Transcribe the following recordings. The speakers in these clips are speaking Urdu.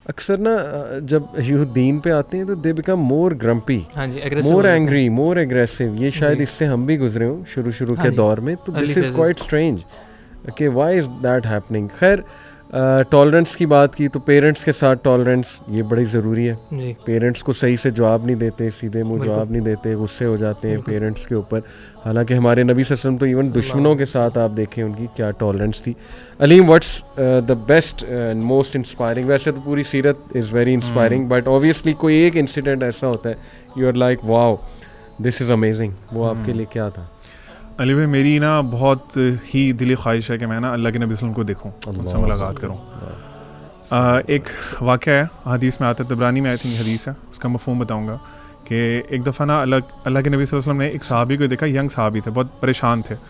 اکثر نا جب یہودین پہ آتے ہیں تو they become more grumpy, more angry, more aggressive. یہ شاید اس سے ہم بھی گزرے ہوں شروع کے دور میں, تو دس از کوائٹ اسٹرینج کہ وائی از دیٹ ہیپننگ. خیر ٹالرنس کی بات کی تو پیرنٹس کے ساتھ ٹالرنس یہ بڑی ضروری ہے. پیرنٹس کو صحیح سے جواب نہیں دیتے, سیدھے منہ جواب نہیں دیتے, غصے ہو جاتے ہیں پیرنٹس کے اوپر. حالانکہ ہمارے نبی صلی اللہ علیہ وسلم تو ایون دشمنوں کے ساتھ آپ دیکھیں ان کی کیا ٹالرنس تھی. Aleem what's the best and most inspiring? ویسے تو پوری سیرت is very inspiring, but obviously کوئی ایک انسیڈنٹ ایسا ہوتا ہے you are like wow this is amazing, وہ آپ کے لیے کیا تھا؟ علی بھائی میری نا بہت ہی دلی خواہش ہے کہ میں نا اللہ کے نبی صلی اللہ علیہ وسلم کو دیکھوں, ان سے ملاقات کروں. ایک واقعہ ہے حدیث میں آتا ہے, طبرانی میں آئی تھنک حدیث ہے, اس کا مفہوم بتاؤں گا کہ ایک دفعہ نا اللہ کے نبی صلی اللہ علیہ وسلم نے ایک صحابی کو دیکھا, ینگ صحابی تھے, بہت پریشان تھے. تو آپ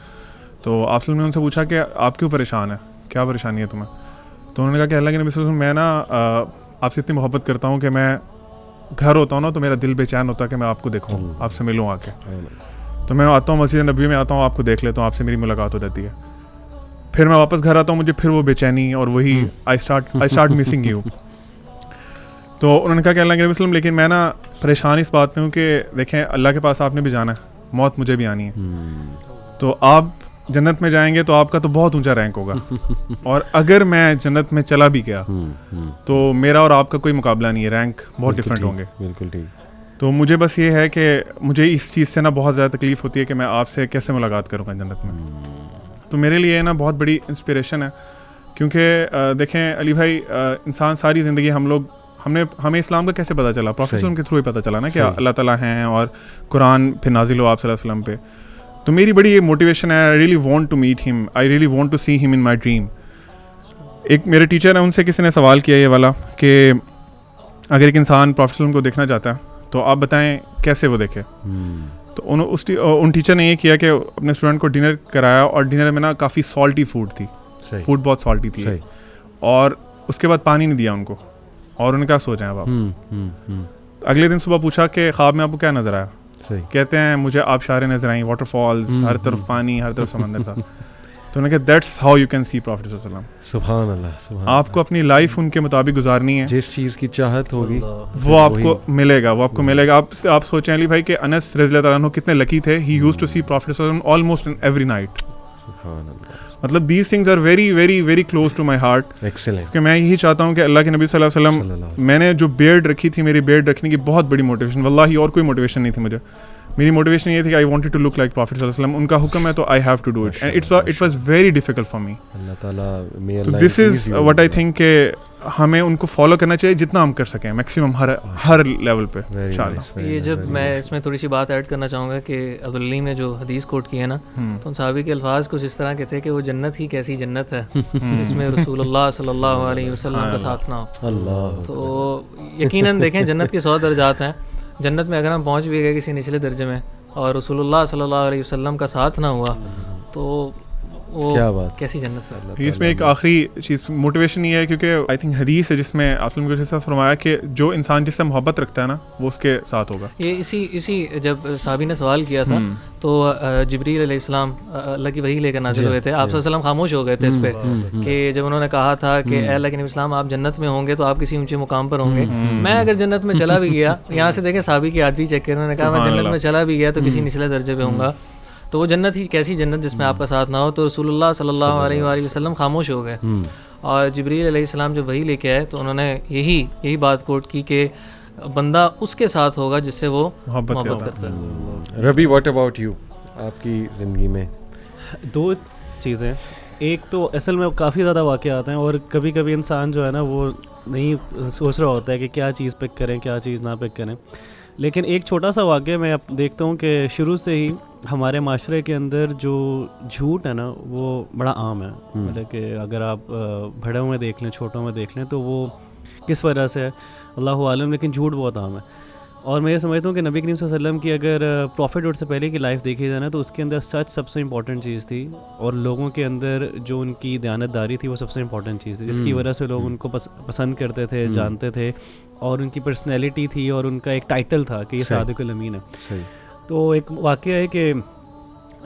صلی اللہ علیہ وسلم نے ان سے پوچھا کہ آپ کیوں پریشان ہیں, کیا پریشانی ہے تمہیں؟ تو انہوں نے کہا کہ اللہ کے نبی صلی اللہ علیہ وسلم میں نا آپ سے اتنی محبت کرتا ہوں کہ میں گھر ہوتا ہوں نا تو میرا دل بے چین ہوتا ہے کہ میں آپ کو دیکھوں, آپ سے ملوں آ کے. تو میں آتا ہوں مسجد نبوی میں آتا ہوں, آپ کو دیکھ لیتا ہوں, آپ سے میری ملاقات ہو جاتی ہے. پھر میں واپس گھر آتا ہوں, مجھے پھر وہ بے چینی اور وہی آئی اسٹارٹ مسنگ یو. تو انہوں نے کہا کہ اللہ کے نبی وسلم لیکن میں نا پریشان اس بات میں ہوں کہ دیکھیں اللہ کے پاس آپ نے بھی جانا ہے, موت مجھے بھی آنی ہے. تو آپ جنت میں جائیں گے تو آپ کا تو بہت اونچا رینک ہوگا, اور اگر میں جنت میں چلا بھی گیا تو میرا اور آپ کا کوئی مقابلہ نہیں ہے, رینک بہت ڈفرینٹ ہوں گے. بالکل ٹھیک. تو مجھے بس یہ ہے کہ مجھے اس چیز سے نا بہت زیادہ تکلیف ہوتی ہے کہ میں آپ سے کیسے ملاقات کروں گا جنت میں. تو میرے لیے نا بہت بڑی انسپریشن ہے, کیونکہ دیکھیں علی بھائی انسان ساری زندگی ہمیں اسلام کا کیسے پتہ چلا؟ پروفیٹ وسلم کے تھرو ہی پتہ چلا نا کہ اللہ تعالیٰ ہیں اور قرآن پھر نازل ہو آپ صلی اللہ علیہ وسلم پہ. تو میری بڑی یہ موٹیویشن ہے, I really want to meet him, I really want to see him in my dream. ایک میرے ٹیچر ہیں, ان سے کسی نے سوال کیا یہ والا کہ اگر ایک انسان پروفیٹ وسلم کو دیکھنا چاہتا ہے تو آپ بتائیں کیسے وہ دیکھے. تو ان ٹیچر نے یہ کیا کہ اپنے اسٹوڈنٹ کو ڈنر کرایا, اور ڈنر میں نا کافی سالٹی فوڈ تھی, فوڈ بہت سالٹی تھی, اور اس کے بعد پانی نہیں دیا ان کو. اور ان کا سوچیں اب آپ, اگلے دن صبح پوچھا کہ خواب میں آپ کو کیا نظر آیا؟ کہتے ہیں مجھے آبشاریں نظر آئیں, واٹر فالز, ہر طرف پانی, ہر طرف سمندر تھا. تو انہوں نے کہا that's how you can see prophet صلی اللہ علیہ وسلم. سبحان اللہ. آپ کو اپنی لائف ان کے مطابق گزارنی ہے, جس چیز کی چاہت ہوگی وہ آپ کو ملے گا, وہ آپ کو ملے گا. آپ سوچیں علی بھائی کہ انس رضی اللہ تعالیٰ عنہ کتنے لکی تھے, he used to see prophet صلی اللہ علیہ وسلم آلموسٹ ایوری نائٹ. مطلب these things are very very very close to my heart. کہ میں یہی چاہتا ہوں کہ اللہ کے نبی صلی اللہ علیہ وسلم, میں نے جو بیئرڈ رکھی تھی, میری بیئرڈ رکھنے کی بہت بڑی موٹیویشن, واللہ اور کوئی موٹیویشن نہیں تھی مجھے. میری موٹیویشن یہ تھی کہ I wanted to look like prophet صلی اللہ علیہ وسلم. ان کا حکم ہے تو I have to do it, and it was very difficult for me. Allah تعالیٰ this is what I think کہ ہمیں ان کو فالو کرنا چاہیے جتنا ہم کر سکیں, میکسیمم ہر لیول پہ انشاءاللہ. یہ جب میں اس میں تھوڑی سی بات ایڈ کرنا چاہوں گا کہ عبدالعلیم نے جو حدیث کوٹ کی ہے نا, تو ان صحابی کے الفاظ کچھ اس طرح کے تھے کہ وہ جنت ہی کیسی جنت ہے جس میں رسول اللہ صلی اللہ علیہ وسلم کا ساتھ نہ ہو. تو یقیناً دیکھیں جنت کے 100 درجات ہیں. جنت میں اگر ہم پہنچ بھی گئے کسی نچلے درجے میں اور رسول اللہ صلی اللہ علیہ وسلم کا ساتھ نہ ہوا تو وہ کیسی جنت ہے. اس میں ایک آخری چیز موٹیویشن یہ ہے کیونکہ آئی تھنک حدیث ہے جس میں آپ نے مجھے فرمایا کہ جو انسان جس سے محبت رکھتا ہے نا وہ اس کے ساتھ ہوگا. یہ اسی جب صحابی نے سوال کیا تھا تو جبریل علیہ السلام اللہ کی وحی لے کر نازل ہوئے تھے. آپ صلی اللہ علیہ وسلم خاموش ہو گئے تھے اس پہ کہ جب انہوں نے کہا تھا کہ اے اللہ کے نبی اسلام آپ جنت میں ہوں گے تو آپ کسی اونچے مقام پر ہوں گے. میں اگر جنت میں چلا بھی گیا, یہاں سے دیکھیں صحابی کی عاجزی چیک کریں, انہوں نے کہا میں جنت میں چلا بھی گیا تو کسی نچلے درجے پہ ہوں گا. تو وہ جنت ہی کیسی جنت جس میں آپ کا ساتھ نہ ہو. تو رسول اللہ صلی اللہ علیہ وآلہ وسلم خاموش ہو گئے, اور جبریل علیہ السلام جب وحی لے کے آئے تو انہوں نے یہی بات کوٹ کی کہ بندہ اس کے ساتھ ہوگا جس سے وہ محبت کرتا ہے. ربی واٹ اباؤٹ یو؟ آپ کی زندگی میں 2 چیزیں. ایک تو اصل میں کافی زیادہ واقعات ہیں, اور کبھی کبھی انسان جو ہے نا وہ نہیں سوچ رہا ہوتا ہے کہ کیا چیز پک کریں کیا چیز نہ پک کریں. لیکن ایک چھوٹا سا واقعہ میں دیکھتا ہوں کہ شروع سے ہی ہمارے معاشرے کے اندر جو جھوٹ ہے نا وہ بڑا عام ہے. مطلب کہ اگر آپ بڑوں میں دیکھ لیں چھوٹوں میں دیکھ لیں تو وہ کس وجہ سے ہے اللہ عالم, لیکن جھوٹ بہت عام ہے. اور میں یہ سمجھتا ہوں کہ نبی کریم صلی اللہ علیہ وسلم کی اگر پروفٹ سے پہلے کی لائف دیکھی جائے نا تو اس کے اندر سچ سب سے امپورٹنٹ چیز تھی, اور لوگوں کے اندر جو ان کی دیانت داری تھی وہ سب سے امپورٹنٹ چیز تھی, جس کی وجہ سے لوگ ان کو پسند کرتے تھے, جانتے تھے, اور ان کی پرسنالٹی تھی اور ان کا ایک ٹائٹل تھا کہ یہ صادق الامین ہے. تو ایک واقعہ ہے کہ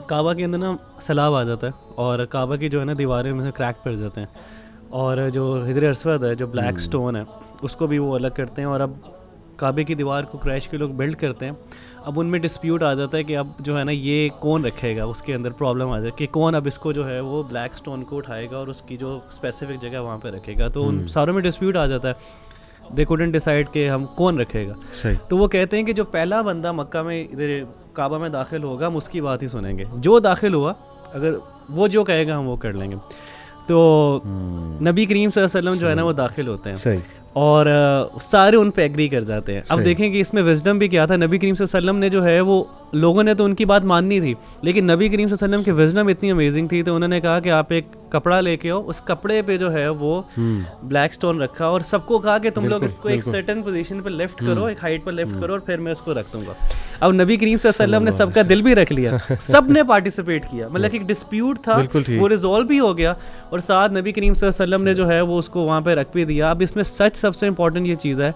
کعبہ کے اندر نا سیلاب آ جاتا ہے اور کعبہ کی جو ہے نا دیواریں میں سے کریک پڑ جاتے ہیں, اور جو حجر اسود ہے جو بلیک سٹون ہے اس کو بھی وہ الگ کرتے ہیں. اور اب کعبے کی دیوار کو قریش کے لوگ بلڈ کرتے ہیں. اب ان میں ڈسپیوٹ آ جاتا ہے کہ اب جو ہے نا یہ کون رکھے گا, اس کے اندر پرابلم آ جائے کہ کون اب اس کو جو ہے وہ بلیک سٹون کو اٹھائے گا اور اس کی جو اسپیسیفک جگہ وہاں پہ رکھے گا. تو ان ساروں میں ڈسپیوٹ آ جاتا ہے. دے کوڈنٹ ڈیسائڈ کہ ہم کون رکھے گا. تو وہ کہتے ہیں کہ جو پہلا بندہ مکہ میں ادھر کعبہ میں داخل ہوگا ہم اس کی بات ہی سنیں گے. جو داخل ہوا اگر وہ جو کہے گا ہم وہ کر لیں گے. تو نبی کریم صلی اللہ علیہ وسلم جو ہے نا وہ داخل ہوتے ہیں اور سارے ان پہ ایگری کر جاتے ہیں. اب دیکھیں کہ اس میں وزڈم بھی کیا تھا. نبی کریم صلی اللہ علیہ وسلم نے جو ہے وہ لوگوں نے تو ان کی بات ماننی تھی, لیکن نبی کریم صلی اللہ علیہ وسلم کی وزڈم اتنی امیزنگ تھی تو انہوں نے کہا کہ آپ ایک کپڑا لے کے آؤ, اس کپڑے پہ جو ہے وہ بلیک سٹون رکھا اور سب کو کہا کہ تم لوگ اس کو ایک سرٹن پوزیشن پہ لفٹ کرو, ایک ہائٹ پہ لفٹ کرو اور پھر میں اس کو رکھ دوں گا. اب نبی کریم صلی اللہ علیہ وسلم نے سب کا دل بھی رکھ لیا, سب نے پارٹیسپیٹ کیا, مطلب کہ ایک ڈسپیوٹ تھا وہ ریزالو بھی ہو گیا اور ساتھ نبی کریم صلی اللہ علیہ وسلم نے جو ہے وہ اس کو وہاں پہ رکھ بھی دیا. اب اس میں سچ سب سے امپورٹنٹ یہ چیز ہے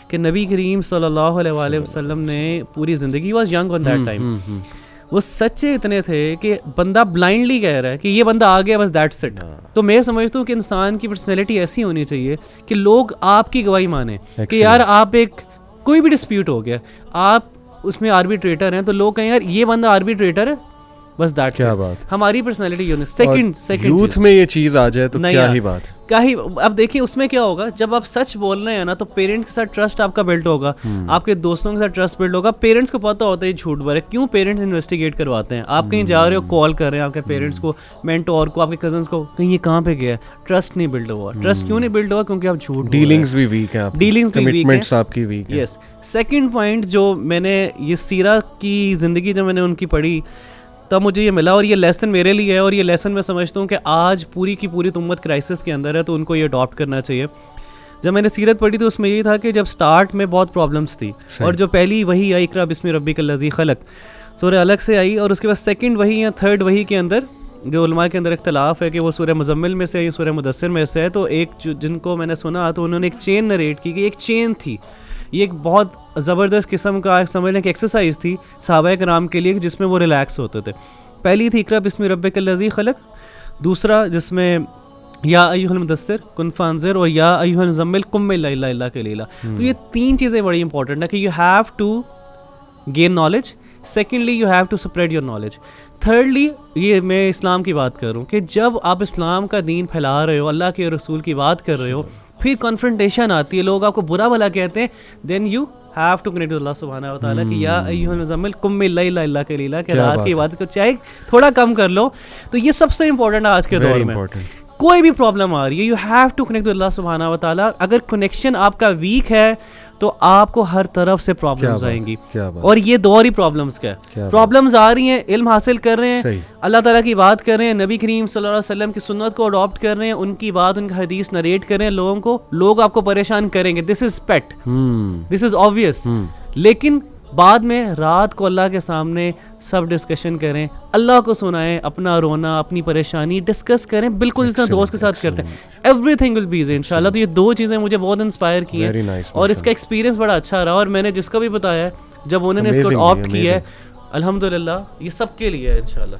کہ نبی کریم صلی اللہ علیہ وآلہ وسلم نے پوری زندگی was young on that time. وہ سچے اتنے تھے کہ بندہ بلائنڈلی کہہ رہا ہے کہ یہ بندہ آ گیا بس دیٹس اٹ. تو میں سمجھتا ہوں کہ انسان کی پرسنالٹی ایسی ہونی چاہیے کہ لوگ آپ کی گواہی مانیں کہ یار آپ ایک کوئی بھی ڈسپیوٹ ہو گیا آپ اس میں آربیٹریٹر ہیں تو لوگ کہیں یار یہ بندہ آربیٹریٹر ہے بس دیٹس اٹ. ہماری پرسنالٹی یہ سیکنڈ یوتھ میں یہ چیز آ جائے تو کیا ہی بات ہے. اب دیکھیں اس میں کیا ہوگا جب آپ سچ بول رہے ہیں نا تو پیرنٹس کے ساتھ ٹرسٹ آپ کا بلڈ ہوگا, آپ کے دوستوں کے ساتھ ٹرسٹ بلڈ ہوگا. پیرنٹس کو پتہ ہوتا ہے یہ جھوٹ بول رہے, کیوں پیرنٹس انویسٹیگیٹ کرواتے ہیں. آپ کہیں جا رہے ہو کال کر رہے ہیں آپ کے پیرنٹس کو, مینٹور کو, آپ کے کزنس کو, کہیں یہ کہاں پہ گیا, ٹرسٹ نہیں بلڈ ہوا. ٹرسٹ کیوں نہیں بلڈ ہوا کیونکہ آپ جھوٹ, ڈیلنگز بھی ویک ہیں, ڈیلنگز بھی ویک ہیں, آپ کی ویک ہے. یس. سیکنڈ پوائنٹ جو میں نے یہ سیرہ کی زندگی جو میں نے ان کی پڑھی تب مجھے یہ ملا اور یہ لیسن میرے لیے ہے اور یہ لیسن میں سمجھتا ہوں کہ آج پوری کی پوری امت کرائسس کے اندر ہے تو ان کو یہ اڈاپٹ کرنا چاہیے. جب میں نے سیرت پڑھی تو اس میں یہی تھا کہ جب سٹارٹ میں بہت پرابلمس تھی اور جو پہلی وہی آئی اقرا بسم ربک الذی خلق سورہ الگ سے آئی اور اس کے بعد سیکنڈ وہی یا تھرڈ وہی کے اندر جو علماء کے اندر اختلاف ہے کہ وہ سورہ مزمل میں سے ہے یا سورہ مدثر میں سے ہے. تو ایک جن کو میں نے سنا تو انہوں نے ایک چین نریٹ کی کہ ایک چین تھی, یہ ایک بہت زبردست قسم کا سمجھ لیں کہ ایکسرسائز تھی صحابہ کرام کے لیے جس میں وہ ریلیکس ہوتے تھے. پہلی تھی اقرا بسم ربک الذی خلق, دوسرا جس میں یا ایھا المدثر کن فانذر اور یا ایھا المزمل قم اللیل الا قلیلا. تو یہ تین چیزیں بڑی امپورٹنٹ ہیں کہ you have to gain knowledge, secondly you have to spread your knowledge, thirdly یہ میں اسلام کی بات کر رہا ہوں کہ جب آپ اسلام کا دین پھیلا رہے ہو, اللہ کے رسول کی بات کر رہے ہو, پھر کنفرنٹیشن آتی ہے, لوگ آپ کو برا بھلا کہتے ہیں, then you have to connect Allah سبحانہ و تعالیٰ کہ یا ایھا المزمل قم اللیل الا قلیلا, کہ رات کی عبادت کو چاہے تھوڑا کم کر لو. تو یہ سب سے امپورٹنٹ آج کے دور میں. کوئی بھی پرابلم آ رہی ہے you have to connect Allah سبحانہ و تعالیٰ. اگر کنیکشن آپ کا ویک ہے تو آپ کو ہر طرف سے پرابلمز آئیں گی, اور یہ دور ہی پرابلمز کا ہے. پرابلمز آ رہی ہیں, علم حاصل کر رہے ہیں, اللہ تعالیٰ کی بات کر رہے ہیں, نبی کریم صلی اللہ علیہ وسلم کی سنت کو اڈاپٹ کر رہے ہیں, ان کی بات ان کا حدیث نریٹ کر رہے ہیں لوگوں کو, لوگ آپ کو پریشان کریں گے, دس از پیٹ, دس از آبویس. لیکن بعد میں رات کو اللہ کے سامنے سب ڈسکشن کریں, اللہ کو سنائیں, اپنا رونا اپنی پریشانی ڈسکس کریں, بالکل جس طرح دوست کے ساتھ کرتے ہیں. Everything will be easy انشاءاللہ. تو یہ دو چیزیں مجھے بہت انسپائر کی ہیں اور اس کا ایکسپیرینس بڑا اچھا رہا, اور میں نے جس کو بھی بتایا ہے جب انہوں نے اس کو اڈاپٹ کیا ہے الحمدللہ یہ سب کے لیے ہے انشاءاللہ.